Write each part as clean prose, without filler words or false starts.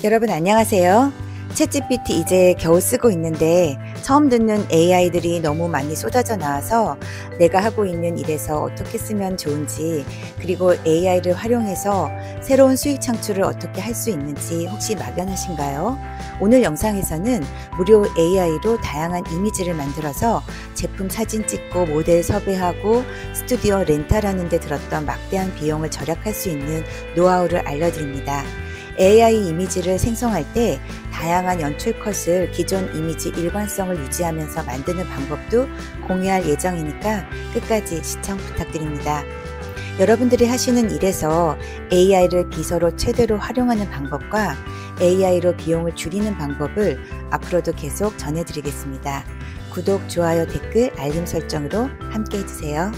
여러분 안녕하세요. 챗GPT 이제 겨우 쓰고 있는데 처음 듣는 AI들이 너무 많이 쏟아져 나와서 내가 하고 있는 일에서 어떻게 쓰면 좋은지, 그리고 AI를 활용해서 새로운 수익 창출을 어떻게 할 수 있는지 혹시 막연하신가요? 오늘 영상에서는 무료 AI로 다양한 이미지를 만들어서 제품 사진 찍고 모델 섭외하고 스튜디오 렌탈하는 데 들었던 막대한 비용을 절약할 수 있는 노하우를 알려드립니다. AI 이미지를 생성할 때 다양한 연출 컷을 기존 이미지 일관성을 유지하면서 만드는 방법도 공유할 예정이니까 끝까지 시청 부탁드립니다. 여러분들이 하시는 일에서 AI를 비서로 최대로 활용하는 방법과 AI로 비용을 줄이는 방법을 앞으로도 계속 전해드리겠습니다. 구독, 좋아요, 댓글, 알림 설정으로 함께 해주세요.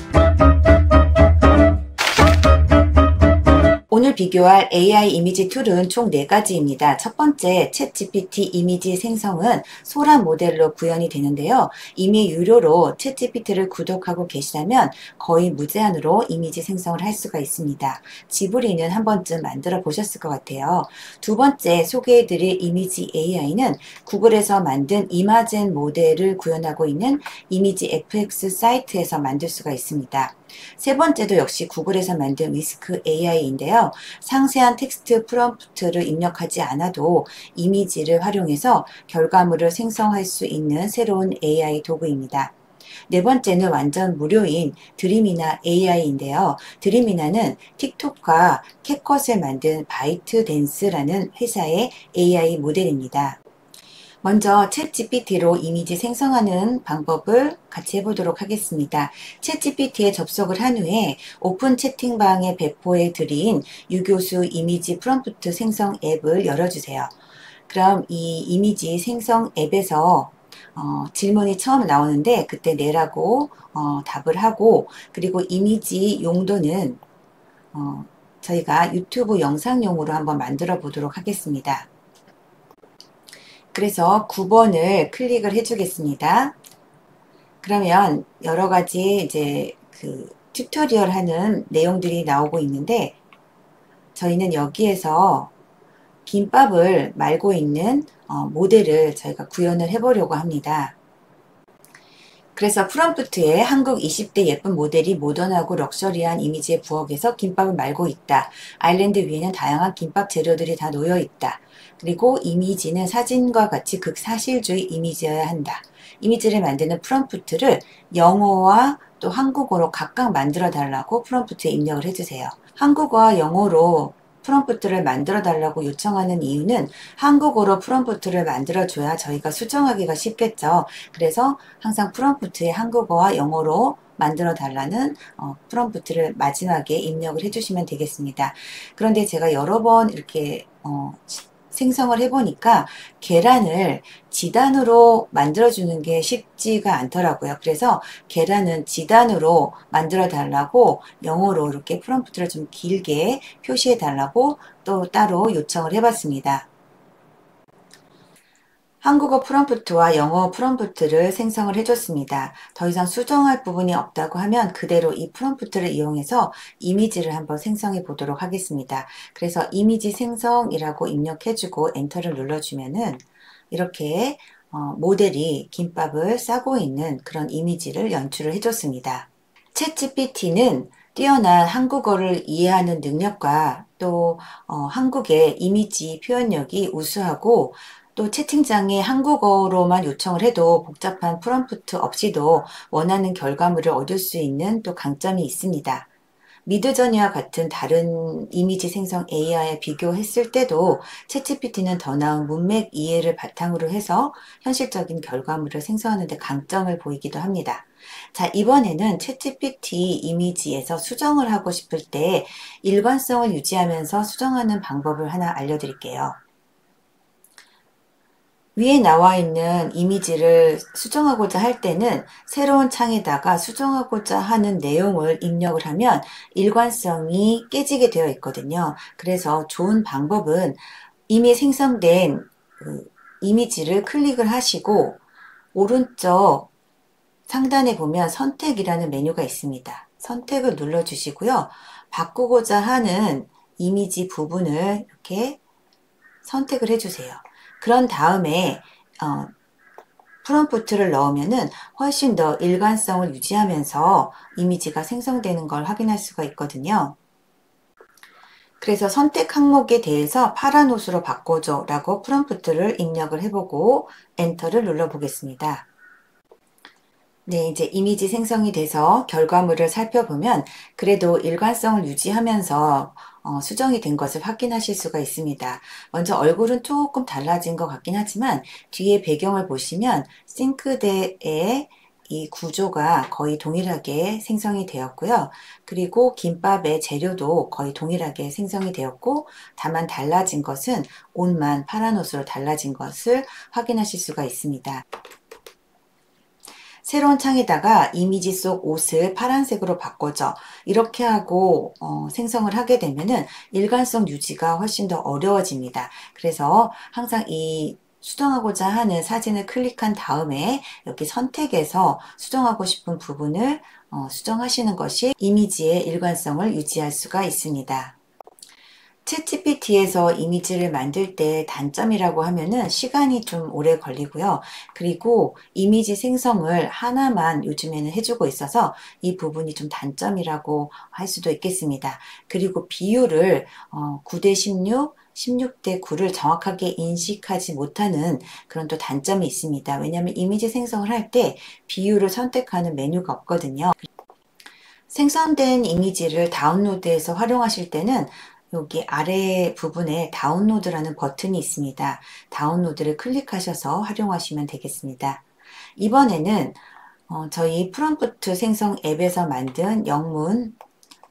오늘 비교할 AI 이미지 툴은 총 4가지입니다. 첫 번째, 챗GPT 이미지 생성은 소라 모델로 구현이 되는데요. 이미 유료로 챗GPT를 구독하고 계시다면 거의 무제한으로 이미지 생성을 할 수가 있습니다. 지브리는 한 번쯤 만들어 보셨을 것 같아요. 두 번째, 소개해드릴 이미지 AI는 구글에서 만든 이마젠 모델을 구현하고 있는 이미지 FX 사이트에서 만들 수가 있습니다. 세 번째도 역시 구글에서 만든 위스크 AI인데요. 상세한 텍스트 프롬프트를 입력하지 않아도 이미지를 활용해서 결과물을 생성할 수 있는 새로운 AI 도구입니다. 네 번째는 완전 무료인 드림이나 AI인데요. 드림이나는 틱톡과 캣컷을 만든 바이트댄스라는 회사의 AI 모델입니다. 먼저 챗GPT로 이미지 생성하는 방법을 같이 해보도록 하겠습니다. 챗GPT에 접속을 한 후에 오픈 채팅방에 배포해 드린 유교수 이미지 프롬프트 생성 앱을 열어주세요. 그럼 이 이미지 생성 앱에서 질문이 처음 나오는데 그때 내라고 답을 하고, 그리고 이미지 용도는 저희가 유튜브 영상용으로 한번 만들어 보도록 하겠습니다. 그래서 9번을 클릭을 해주겠습니다. 그러면 여러 가지 이제 튜토리얼 하는 내용들이 나오고 있는데, 저희는 여기에서 김밥을 말고 있는 모델을 저희가 구현을 해보려고 합니다. 그래서 프롬프트에 한국 20대 예쁜 모델이 모던하고 럭셔리한 이미지의 부엌에서 김밥을 말고 있다. 아일랜드 위에는 다양한 김밥 재료들이 다 놓여 있다. 그리고 이미지는 사진과 같이 극사실주의 이미지여야 한다. 이미지를 만드는 프롬프트를 영어와 또 한국어로 각각 만들어 달라고 프롬프트에 입력을 해주세요. 한국어와 영어로 프롬프트를 만들어 달라고 요청하는 이유는 한국어로 프롬프트를 만들어 줘야 저희가 수정하기가 쉽겠죠. 그래서 항상 프롬프트에 한국어와 영어로 만들어 달라는 프롬프트를 마지막에 입력을 해주시면 되겠습니다. 그런데 제가 여러 번 이렇게 생성을 해보니까 계란을 지단으로 만들어주는 게 쉽지가 않더라고요. 그래서 계란은 지단으로 만들어 달라고 영어로 이렇게 프롬프트를 좀 길게 표시해 달라고 또 따로 요청을 해봤습니다. 한국어 프롬프트와 영어 프롬프트를 생성을 해줬습니다. 더 이상 수정할 부분이 없다고 하면 그대로 이 프롬프트를 이용해서 이미지를 한번 생성해 보도록 하겠습니다. 그래서 이미지 생성이라고 입력해주고 엔터를 눌러주면은 이렇게 모델이 김밥을 싸고 있는 그런 이미지를 연출을 해줬습니다. 챗GPT는 뛰어난 한국어를 이해하는 능력과 또 한국의 이미지 표현력이 우수하고, 또 채팅창에 한국어로만 요청을 해도 복잡한 프롬프트 없이도 원하는 결과물을 얻을 수 있는 또 강점이 있습니다. 미드저니와 같은 다른 이미지 생성 AI에 비교했을 때도 챗GPT는 더 나은 문맥 이해를 바탕으로 해서 현실적인 결과물을 생성하는 데 강점을 보이기도 합니다. 자, 이번에는 챗GPT 이미지에서 수정을 하고 싶을 때 일관성을 유지하면서 수정하는 방법을 하나 알려드릴게요. 위에 나와 있는 이미지를 수정하고자 할 때는 새로운 창에다가 수정하고자 하는 내용을 입력을 하면 일관성이 깨지게 되어 있거든요. 그래서 좋은 방법은 이미 생성된 이미지를 클릭을 하시고 오른쪽 상단에 보면 선택이라는 메뉴가 있습니다. 선택을 눌러 주시고요. 바꾸고자 하는 이미지 부분을 이렇게 선택을 해주세요. 그런 다음에 프롬프트를 넣으면은 훨씬 더 일관성을 유지하면서 이미지가 생성되는 걸 확인할 수가 있거든요. 그래서 선택 항목에 대해서 파란 옷으로 바꿔줘 라고 프롬프트를 입력을 해보고 엔터를 눌러 보겠습니다. 네, 이제 이미지 생성이 돼서 결과물을 살펴보면 그래도 일관성을 유지하면서 수정이 된 것을 확인하실 수가 있습니다. 먼저 얼굴은 조금 달라진 것 같긴 하지만 뒤에 배경을 보시면 싱크대의 이 구조가 거의 동일하게 생성이 되었고요. 그리고 김밥의 재료도 거의 동일하게 생성이 되었고, 다만 달라진 것은 옷만 파란 옷으로 달라진 것을 확인하실 수가 있습니다. 새로운 창에다가 이미지 속 옷을 파란색으로 바꿔줘 이렇게 하고 생성을 하게 되면은 일관성 유지가 훨씬 더 어려워집니다. 그래서 항상 이 수정하고자 하는 사진을 클릭한 다음에 여기 선택에서 수정하고 싶은 부분을 수정하시는 것이 이미지의 일관성을 유지할 수가 있습니다. 챗GPT에서 이미지를 만들 때 단점이라고 하면은 시간이 좀 오래 걸리고요. 그리고 이미지 생성을 하나만 요즘에는 해주고 있어서 이 부분이 좀 단점이라고 할 수도 있겠습니다. 그리고 비율을 9대 16, 16대 9를 정확하게 인식하지 못하는 그런 또 단점이 있습니다. 왜냐하면 이미지 생성을 할 때 비율을 선택하는 메뉴가 없거든요. 생성된 이미지를 다운로드해서 활용하실 때는 여기 아래 부분에 다운로드라는 버튼이 있습니다. 다운로드를 클릭하셔서 활용하시면 되겠습니다. 이번에는 저희 프롬프트 생성 앱에서 만든 영문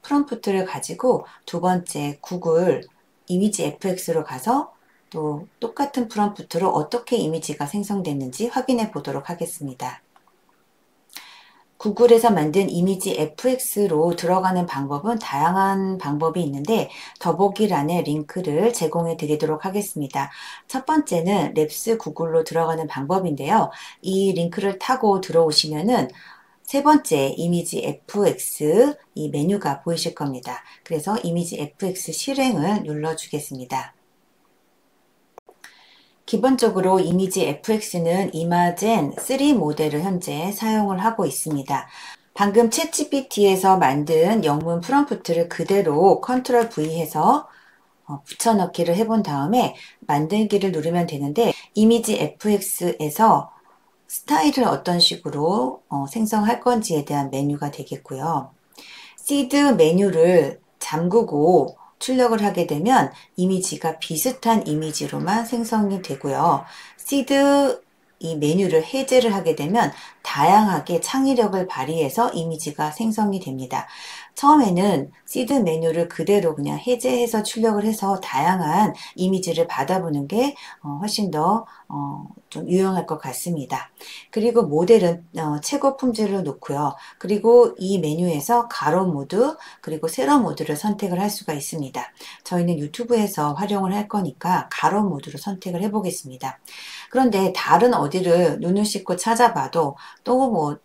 프롬프트를 가지고 두 번째 구글 이미지 FX로 가서 또 똑같은 프롬프트로 어떻게 이미지가 생성됐는지 확인해 보도록 하겠습니다. 구글에서 만든 이미지 FX로 들어가는 방법은 다양한 방법이 있는데 더보기란에 링크를 제공해 드리도록 하겠습니다. 첫 번째는 랩스 구글로 들어가는 방법인데요. 이 링크를 타고 들어오시면은 세 번째 이미지 FX 이 메뉴가 보이실 겁니다. 그래서 이미지 FX 실행을 눌러 주겠습니다. 기본적으로 이미지 FX는 이마젠 3 모델을 현재 사용을 하고 있습니다. 방금 챗GPT에서 만든 영문 프롬프트를 그대로 컨트롤 V 해서 붙여넣기를 해본 다음에 만들기를 누르면 되는데 이미지 FX에서 스타일을 어떤 식으로 생성할 건지에 대한 메뉴가 되겠고요. 시드 메뉴를 잠그고 출력을 하게 되면 이미지가 비슷한 이미지로만 생성이 되고요. 시드 이 메뉴를 해제를 하게 되면 다양하게 창의력을 발휘해서 이미지가 생성이 됩니다. 처음에는 시드 메뉴를 그대로 그냥 해제해서 출력을 해서 다양한 이미지를 받아보는 게 훨씬 더 좀 유용할 것 같습니다. 그리고 모델은 최고 품질로 놓고요. 그리고 이 메뉴에서 가로 모드 그리고 세로 모드를 선택을 할 수가 있습니다. 저희는 유튜브에서 활용을 할 거니까 가로 모드로 선택을 해 보겠습니다. 그런데 다른 어디를 눈을 씻고 찾아봐도 또 뭐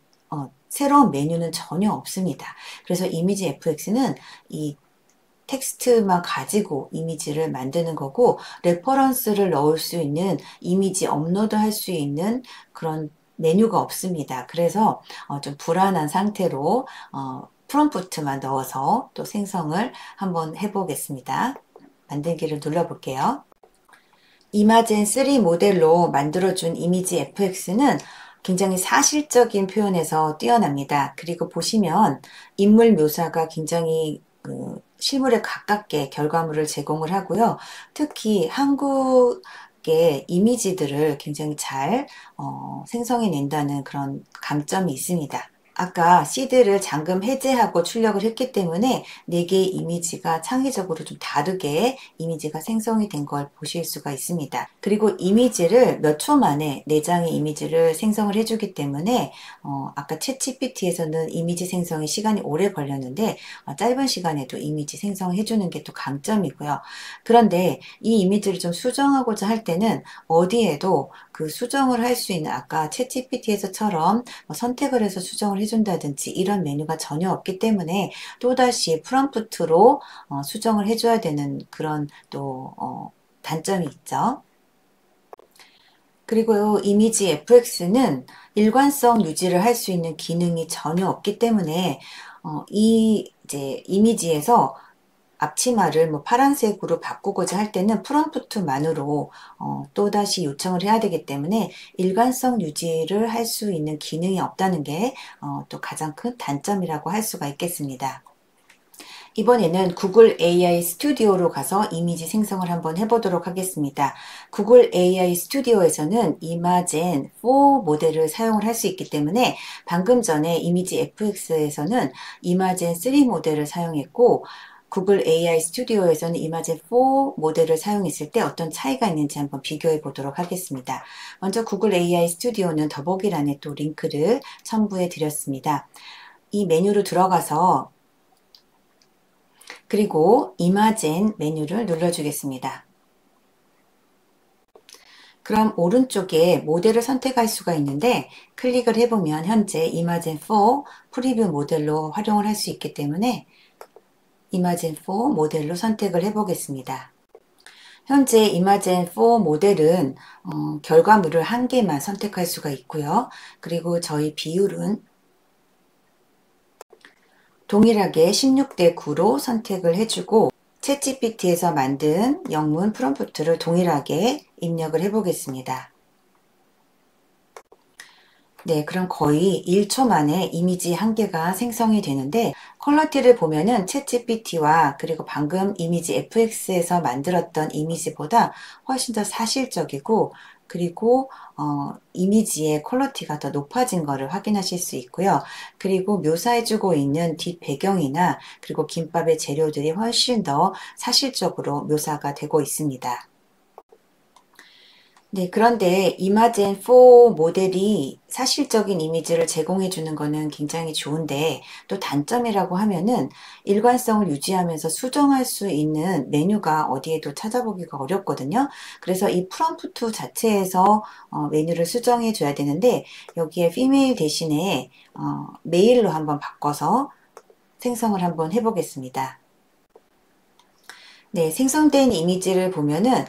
새로운 메뉴는 전혀 없습니다. 그래서 이미지 FX는 이 텍스트만 가지고 이미지를 만드는 거고 레퍼런스를 넣을 수 있는 이미지 업로드 할 수 있는 그런 메뉴가 없습니다. 그래서 좀 불안한 상태로 프롬프트만 넣어서 또 생성을 한번 해보겠습니다. 만들기를 눌러볼게요. 이마젠 3 모델로 만들어준 이미지 FX는 굉장히 사실적인 표현에서 뛰어납니다. 그리고 보시면 인물 묘사가 굉장히 실물에 가깝게 결과물을 제공을 하고요. 특히 한국의 이미지들을 굉장히 잘 생성해낸다는 그런 감점이 있습니다. 아까 시드를 잠금 해제하고 출력을 했기 때문에 4개의 이미지가 창의적으로 좀 다르게 이미지가 생성이 된 걸 보실 수가 있습니다. 그리고 이미지를 몇 초 만에 4장의 이미지를 생성을 해주기 때문에 아까 챗GPT에서는 이미지 생성에 시간이 오래 걸렸는데 짧은 시간에도 이미지 생성을 해주는 게 또 강점이고요. 그런데 이 이미지를 좀 수정하고자 할 때는 어디에도 그 수정을 할 수 있는 아까 챗GPT에서처럼 선택을 해서 수정을 해준다든지 이런 메뉴가 전혀 없기 때문에 또다시 프롬프트로 수정을 해줘야 되는 그런 또 단점이 있죠. 그리고 이미지 FX는 일관성 유지를 할 수 있는 기능이 전혀 없기 때문에 이 이제 이미지에서 앞치마를 뭐 파란색으로 바꾸고자 할 때는 프롬프트만으로 또다시 요청을 해야 되기 때문에 일관성 유지를 할 수 있는 기능이 없다는 게 또 가장 큰 단점이라고 할 수가 있겠습니다. 이번에는 구글 AI 스튜디오로 가서 이미지 생성을 한번 해보도록 하겠습니다. 구글 AI 스튜디오에서는 이마젠 4 모델을 사용을 할 수 있기 때문에 방금 전에 이미지 FX에서는 이마젠 3 모델을 사용했고 구글 AI 스튜디오에서는 이마젠 4 모델을 사용했을 때 어떤 차이가 있는지 한번 비교해 보도록 하겠습니다. 먼저 구글 AI 스튜디오는 더보기란에 또 링크를 첨부해 드렸습니다. 이 메뉴로 들어가서 그리고 이마젠 메뉴를 눌러주겠습니다. 그럼 오른쪽에 모델을 선택할 수가 있는데 클릭을 해보면 현재 이마젠 4 프리뷰 모델로 활용을 할 수 있기 때문에 이마젠 4 모델로 선택을 해보겠습니다. 현재 이마젠 4 모델은 결과물을 한 개만 선택할 수가 있고요. 그리고 저희 비율은 동일하게 16대 9로 선택을 해주고 챗GPT에서 만든 영문 프롬프트를 동일하게 입력을 해보겠습니다. 네, 그럼 거의 1초 만에 이미지 한 개가 생성이 되는데 퀄리티를 보면은 챗GPT와 그리고 방금 이미지 FX에서 만들었던 이미지보다 훨씬 더 사실적이고 그리고 이미지의 퀄리티가 더 높아진 것을 확인하실 수 있고요. 그리고 묘사해주고 있는 뒷 배경이나 그리고 김밥의 재료들이 훨씬 더 사실적으로 묘사가 되고 있습니다. 네, 그런데 이마젠 4 모델이 사실적인 이미지를 제공해 주는 것은 굉장히 좋은데 또 단점이라고 하면은 일관성을 유지하면서 수정할 수 있는 메뉴가 어디에도 찾아보기가 어렵거든요. 그래서 이 프롬프트 자체에서 메뉴를 수정해 줘야 되는데 여기에 피메일 대신에 메일로 한번 바꿔서 생성을 한번 해보겠습니다. 네, 생성된 이미지를 보면은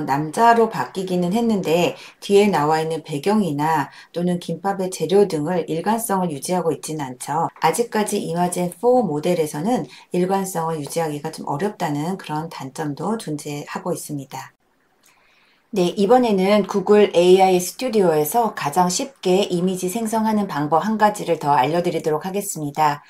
남자로 바뀌기는 했는데 뒤에 나와 있는 배경이나 또는 김밥의 재료 등을 일관성을 유지하고 있지는 않죠. 아직까지 이마젠 4 모델에서는 일관성을 유지하기가 좀 어렵다는 그런 단점도 존재하고 있습니다. 네, 이번에는 구글 AI 스튜디오에서 가장 쉽게 이미지 생성하는 방법 한 가지를 더 알려드리도록 하겠습니다.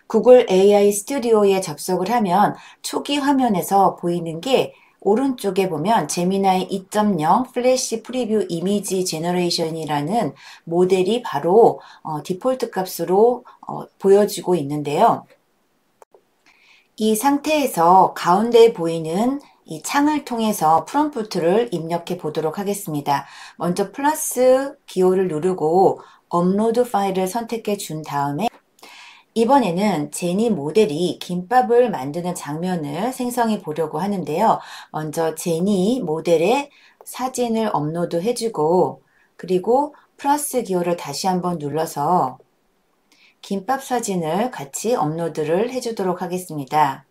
구글 AI 스튜디오에 접속을 하면 초기 화면에서 보이는 게 오른쪽에 보면 제미나이 2.0 플래시 프리뷰 이미지 제너레이션이라는 모델이 바로 디폴트 값으로 보여지고 있는데요. 이 상태에서 가운데에 보이는 이 창을 통해서 프롬프트를 입력해 보도록 하겠습니다. 먼저 플러스 기호를 누르고 업로드 파일을 선택해 준 다음에 이번에는 제니 모델이 김밥을 만드는 장면을 생성해 보려고 하는데요. 먼저 제니 모델의 사진을 업로드 해주고 그리고 플러스 기호를 다시 한번 눌러서 김밥 사진을 같이 업로드를 해주도록 하겠습니다.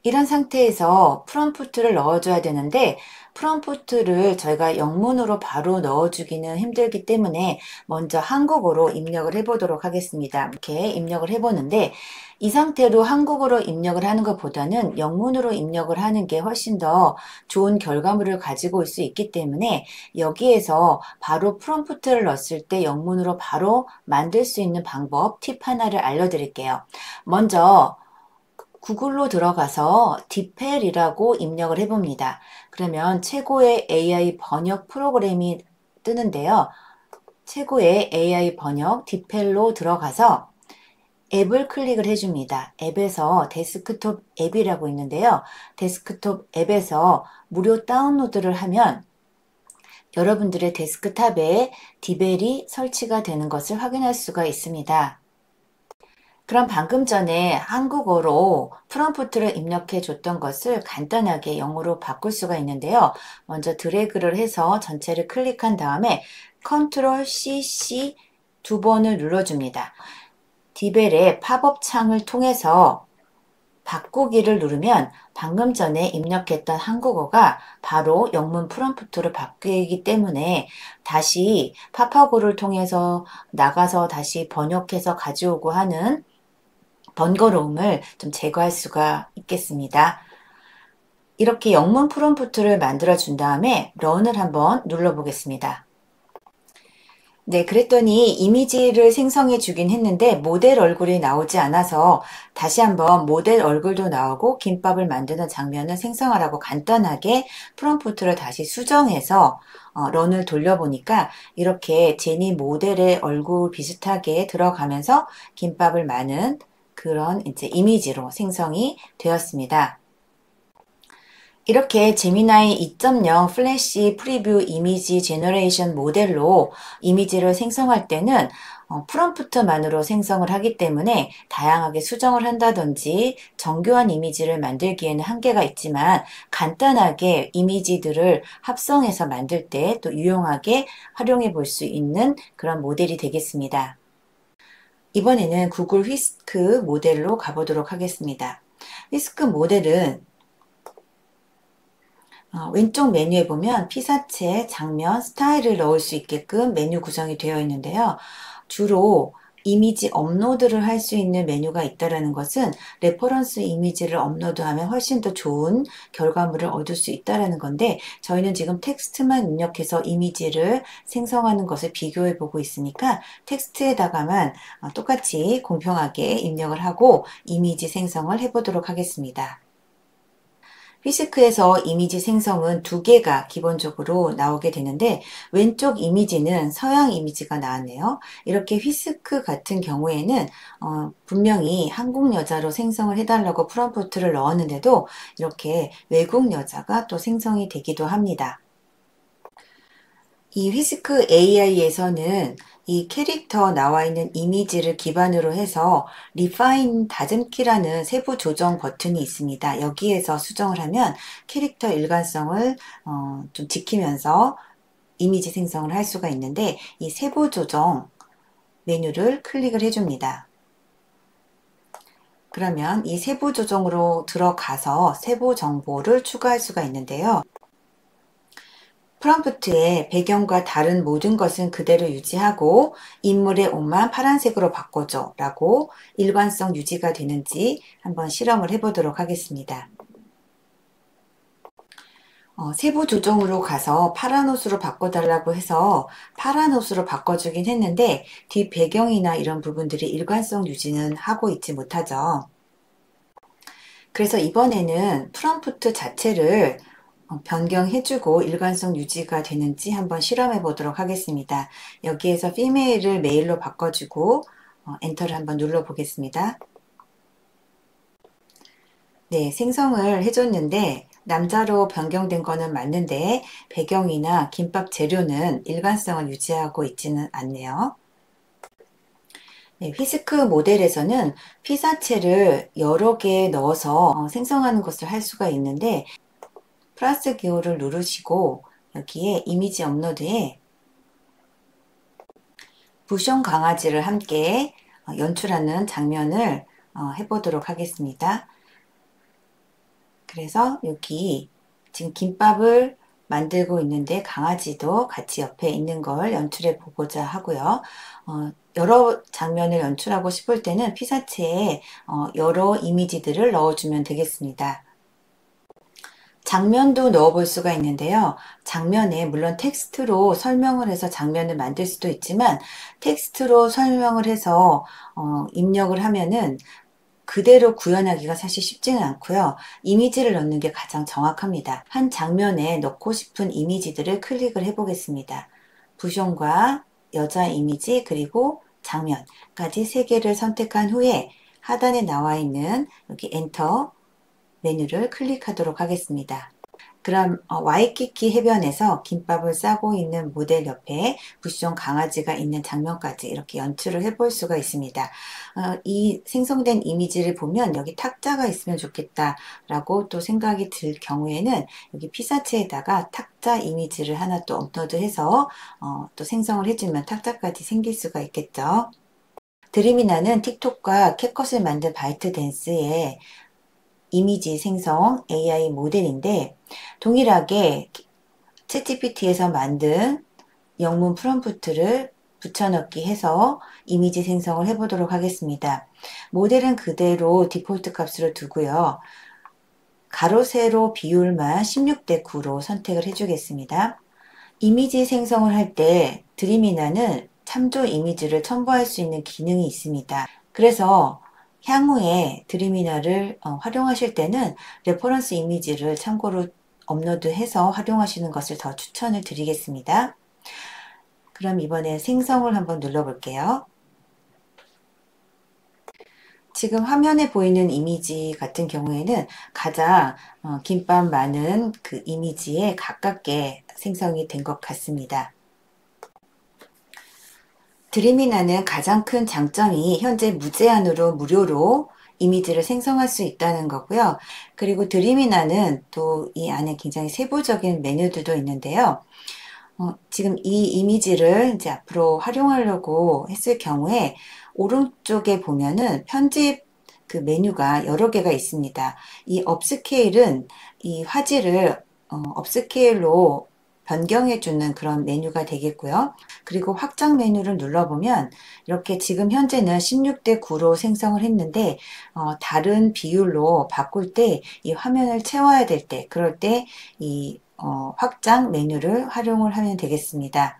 이런 상태에서 프롬프트를 넣어줘야 되는데 프롬프트를 저희가 영문으로 바로 넣어주기는 힘들기 때문에 먼저 한국어로 입력을 해보도록 하겠습니다. 이렇게 입력을 해보는데 이 상태로 한국어로 입력을 하는 것보다는 영문으로 입력을 하는 게 훨씬 더 좋은 결과물을 가지고 올 수 있기 때문에 여기에서 바로 프롬프트를 넣었을 때 영문으로 바로 만들 수 있는 방법 팁 하나를 알려드릴게요. 먼저 구글로 들어가서 디펠이라고 입력을 해봅니다. 그러면 최고의 AI 번역 프로그램이 뜨는데요. 최고의 AI 번역 디펠로 들어가서 앱을 클릭을 해줍니다. 앱에서 데스크톱 앱이라고 있는데요. 데스크톱 앱에서 무료 다운로드를 하면 여러분들의 데스크탑에 디벨이 설치가 되는 것을 확인할 수가 있습니다. 그럼 방금 전에 한국어로 프롬프트를 입력해 줬던 것을 간단하게 영어로 바꿀 수가 있는데요. 먼저 드래그를 해서 전체를 클릭한 다음에 컨트롤 CC 두 번을 눌러줍니다. 디벨의 팝업 창을 통해서 바꾸기를 누르면 방금 전에 입력했던 한국어가 바로 영문 프롬프트로 바뀌기 때문에 다시 팝하고를 통해서 나가서 다시 번역해서 가져오고 하는 번거로움을 좀 제거할 수가 있겠습니다. 이렇게 영문 프롬프트를 만들어 준 다음에 런을 한번 눌러 보겠습니다. 네, 그랬더니 이미지를 생성해 주긴 했는데 모델 얼굴이 나오지 않아서 다시 한번 모델 얼굴도 나오고 김밥을 만드는 장면을 생성하라고 간단하게 프롬프트를 다시 수정해서 런을 돌려보니까 이렇게 제니 모델의 얼굴 비슷하게 들어가면서 김밥을 마는 그런 이제 이미지로 생성이 되었습니다. 이렇게 제미나이 2.0 플래시 프리뷰 이미지 제너레이션 모델로 이미지를 생성할 때는 프롬프트만으로 생성을 하기 때문에 다양하게 수정을 한다든지 정교한 이미지를 만들기에는 한계가 있지만 간단하게 이미지들을 합성해서 만들 때 또 유용하게 활용해 볼 수 있는 그런 모델이 되겠습니다. 이번에는 구글 휘스크 모델로 가보도록 하겠습니다. 휘스크 모델은 왼쪽 메뉴에 보면 피사체, 장면, 스타일을 넣을 수 있게끔 메뉴 구성이 되어 있는데요. 주로 이미지 업로드를 할 수 있는 메뉴가 있다는 것은 레퍼런스 이미지를 업로드하면 훨씬 더 좋은 결과물을 얻을 수 있다는 건데 저희는 지금 텍스트만 입력해서 이미지를 생성하는 것을 비교해 보고 있으니까 텍스트에다가만 똑같이 공평하게 입력을 하고 이미지 생성을 해보도록 하겠습니다. 휘스크에서 이미지 생성은 두 개가 기본적으로 나오게 되는데 왼쪽 이미지는 서양 이미지가 나왔네요. 이렇게 휘스크 같은 경우에는 분명히 한국 여자로 생성을 해달라고 프롬프트를 넣었는데도 이렇게 외국 여자가 또 생성이 되기도 합니다. 이 휘스크 AI에서는 이 캐릭터 나와 있는 이미지를 기반으로 해서 리파인 다듬기라는 세부 조정 버튼이 있습니다. 여기에서 수정을 하면 캐릭터 일관성을 좀 지키면서 이미지 생성을 할 수가 있는데 이 세부 조정 메뉴를 클릭을 해줍니다. 그러면 이 세부 조정으로 들어가서 세부 정보를 추가할 수가 있는데요. 프롬프트에 배경과 다른 모든 것은 그대로 유지하고 인물의 옷만 파란색으로 바꿔줘 라고 일관성 유지가 되는지 한번 실험을 해보도록 하겠습니다. 세부 조정으로 가서 파란 옷으로 바꿔달라고 해서 파란 옷으로 바꿔주긴 했는데 뒷 배경이나 이런 부분들이 일관성 유지는 하고 있지 못하죠. 그래서 이번에는 프롬프트 자체를 변경해주고 일관성 유지가 되는지 한번 실험해 보도록 하겠습니다. 여기에서 피메일을 메일로 바꿔주고 엔터를 한번 눌러 보겠습니다. 네, 생성을 해줬는데 남자로 변경된 거는 맞는데 배경이나 김밥 재료는 일관성을 유지하고 있지는 않네요. 네, 휘스크 모델에서는 피사체를 여러 개 넣어서 생성하는 것을 할 수가 있는데 플러스 기호를 누르시고 여기에 이미지 업로드에 부숑 강아지를 함께 연출하는 장면을 해보도록 하겠습니다. 그래서 여기 지금 김밥을 만들고 있는데 강아지도 같이 옆에 있는 걸 연출해 보고자 하고요. 여러 장면을 연출하고 싶을 때는 피사체에 여러 이미지들을 넣어주면 되겠습니다. 장면도 넣어 볼 수가 있는데요. 장면에 물론 텍스트로 설명을 해서 장면을 만들 수도 있지만 텍스트로 설명을 해서 입력을 하면은 그대로 구현하기가 사실 쉽지는 않고요. 이미지를 넣는 게 가장 정확합니다. 한 장면에 넣고 싶은 이미지들을 클릭을 해 보겠습니다. 부숑과 여자 이미지 그리고 장면까지 세 개를 선택한 후에 하단에 나와 있는 여기 엔터 메뉴를 클릭하도록 하겠습니다. 그럼 와이키키 해변에서 김밥을 싸고 있는 모델 옆에 부숑 강아지가 있는 장면까지 이렇게 연출을 해볼 수가 있습니다. 이 생성된 이미지를 보면 여기 탁자가 있으면 좋겠다 라고 또 생각이 들 경우에는 여기 피사체에다가 탁자 이미지를 하나 또 업로드해서 또 생성을 해주면 탁자까지 생길 수가 있겠죠. 드림이 나는 틱톡과 캣컷을 만든 바이트댄스에 이미지 생성 AI 모델인데 동일하게 챗GPT에서 만든 영문 프롬프트를 붙여넣기 해서 이미지 생성을 해보도록 하겠습니다. 모델은 그대로 디폴트 값으로 두고요. 가로 세로 비율만 16대 9로 선택을 해주겠습니다. 이미지 생성을 할 때 드림이나는 참조 이미지를 첨부할 수 있는 기능이 있습니다. 그래서 향후에 드림이나를 활용하실 때는 레퍼런스 이미지를 참고로 업로드해서 활용하시는 것을 더 추천을 드리겠습니다. 그럼 이번에 생성을 한번 눌러볼게요. 지금 화면에 보이는 이미지 같은 경우에는 가장 김밥 많은 그 이미지에 가깝게 생성이 된 것 같습니다. 드림이나는 가장 큰 장점이 현재 무제한으로 무료로 이미지를 생성할 수 있다는 거고요. 그리고 드림이나는 또 이 안에 굉장히 세부적인 메뉴들도 있는데요. 지금 이 이미지를 이제 앞으로 활용하려고 했을 경우에 오른쪽에 보면은 편집 그 메뉴가 여러 개가 있습니다. 이 업스케일은 이 화질을 업스케일로 변경해 주는 그런 메뉴가 되겠고요. 그리고 확장 메뉴를 눌러보면 이렇게 지금 현재는 16대 9로 생성을 했는데 다른 비율로 바꿀 때 이 화면을 채워야 될 때 그럴 때 이 확장 메뉴를 활용을 하면 되겠습니다.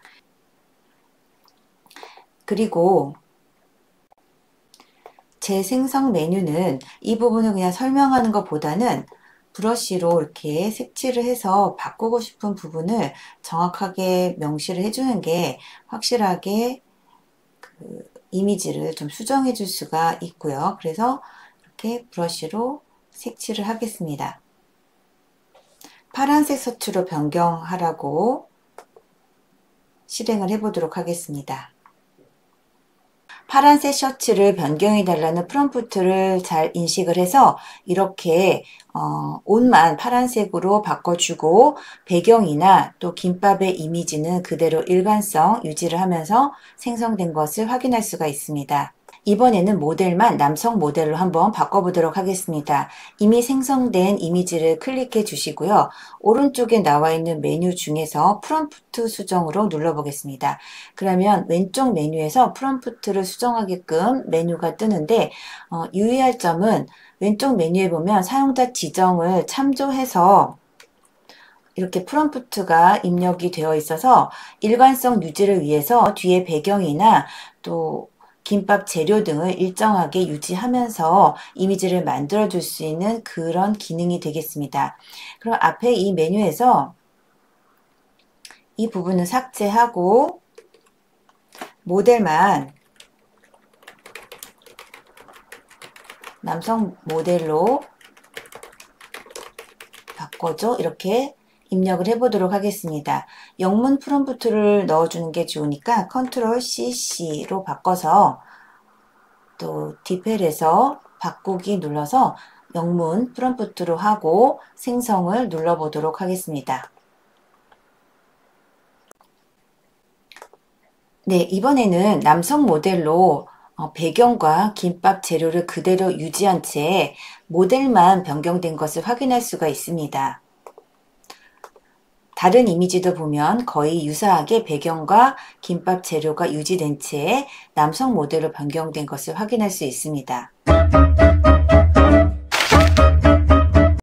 그리고 재생성 메뉴는 이 부분을 그냥 설명하는 것보다는 브러쉬로 이렇게 색칠을 해서 바꾸고 싶은 부분을 정확하게 명시를 해주는 게 확실하게 그 이미지를 좀 수정해 줄 수가 있고요. 그래서 이렇게 브러쉬로 색칠을 하겠습니다. 파란색 서투로 변경하라고 실행을 해보도록 하겠습니다. 파란색 셔츠를 변경해 달라는 프롬프트를 잘 인식을 해서 이렇게 옷만 파란색으로 바꿔주고 배경이나 또 김밥의 이미지는 그대로 일관성 유지를 하면서 생성된 것을 확인할 수가 있습니다. 이번에는 모델만 남성 모델로 한번 바꿔보도록 하겠습니다. 이미 생성된 이미지를 클릭해 주시고요. 오른쪽에 나와 있는 메뉴 중에서 프롬프트 수정으로 눌러보겠습니다. 그러면 왼쪽 메뉴에서 프롬프트를 수정하게끔 메뉴가 뜨는데 유의할 점은 왼쪽 메뉴에 보면 사용자 지정을 참조해서 이렇게 프롬프트가 입력이 되어 있어서 일관성 유지를 위해서 뒤에 배경이나 또 김밥 재료 등을 일정하게 유지하면서 이미지를 만들어 줄 수 있는 그런 기능이 되겠습니다. 그럼 앞에 이 메뉴에서 이 부분을 삭제하고 모델만 남성 모델로 바꿔줘 이렇게 입력을 해보도록 하겠습니다. 영문 프롬프트를 넣어주는 게 좋으니까 컨트롤 CC로 바꿔서 또 디펠에서 바꾸기 눌러서 영문 프롬프트로 하고 생성을 눌러보도록 하겠습니다. 네, 이번에는 남성 모델로 배경과 김밥 재료를 그대로 유지한 채 모델만 변경된 것을 확인할 수가 있습니다. 다른 이미지도 보면 거의 유사하게 배경과 김밥 재료가 유지된 채 남성 모델로 변경된 것을 확인할 수 있습니다.